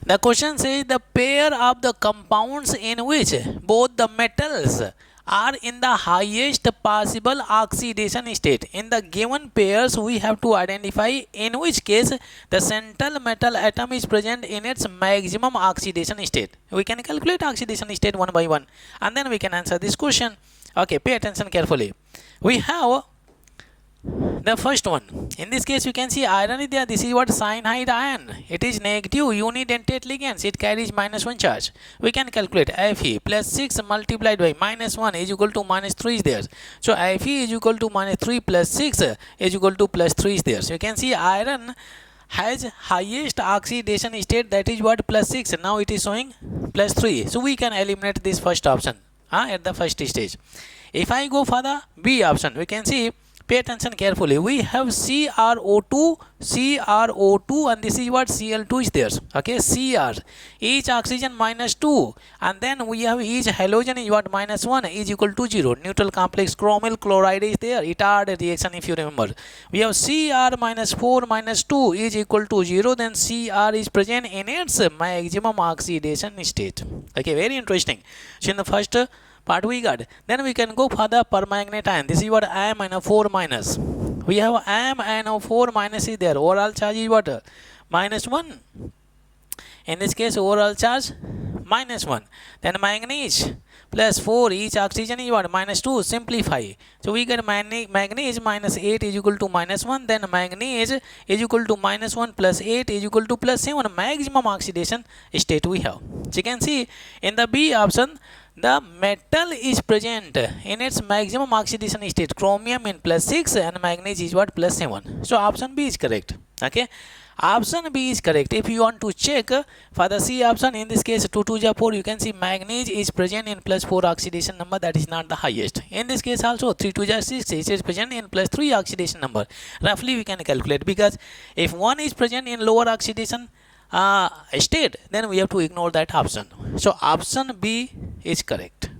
The question says the pair of the compounds in which both the metals are in the highest possible oxidation state. In the given pairs, we have to identify in which case the central metal atom is present in its maximum oxidation state. We can calculate oxidation state one by one and then we can answer this question. Okay, pay attention carefully. We have the first one. In this case, you can see iron is there. This is what cyanide ion. It is negative unidentate ligands. It carries -1 charge. We can calculate Fe plus 6 multiplied by -1 is equal to -3 is there. So Fe is equal to -3 plus 6 is equal to +3 is there. So you can see iron has highest oxidation state, that is what, +6. Now it is showing +3. So we can eliminate this first option at the first stage. If I go for the B option, we can see, pay attention carefully. We have CrO2, and this is what, Cl2 is there. Okay, Cr, each oxygen -2, and then we have each halogen is what, -1 is equal to 0. Neutral complex chromyl chloride is there. Itard reaction, if you remember. We have Cr -4 -2 is equal to 0. Then Cr is present in its maximum oxidation state. Okay, very interesting. So in the first part we got. Then we can go for the permanganate ion. This is what, Am-4 minus. We have Am-4 minus is there. Overall charge is what, -1. In this case, overall charge -1. Then manganese plus 4, each oxygen is what, -2. Simplify. So we get manganese -8 is equal to -1. Then manganese is equal to -1 plus 8 is equal to +7. Maximum oxidation state we have. So you can see in the B option, the metal is present in its maximum oxidation state. Chromium in +6 and manganese is what, +7. So option B is correct. Okay, option B is correct. If you want to check for the C option, in this case 2 2 4, you can see manganese is present in +4 oxidation number, that is not the highest. In this case also 3 2 6, it is present in +3 oxidation number. Roughly we can calculate, because if one is present in lower oxidation state, then we have to ignore that option. So option B is correct.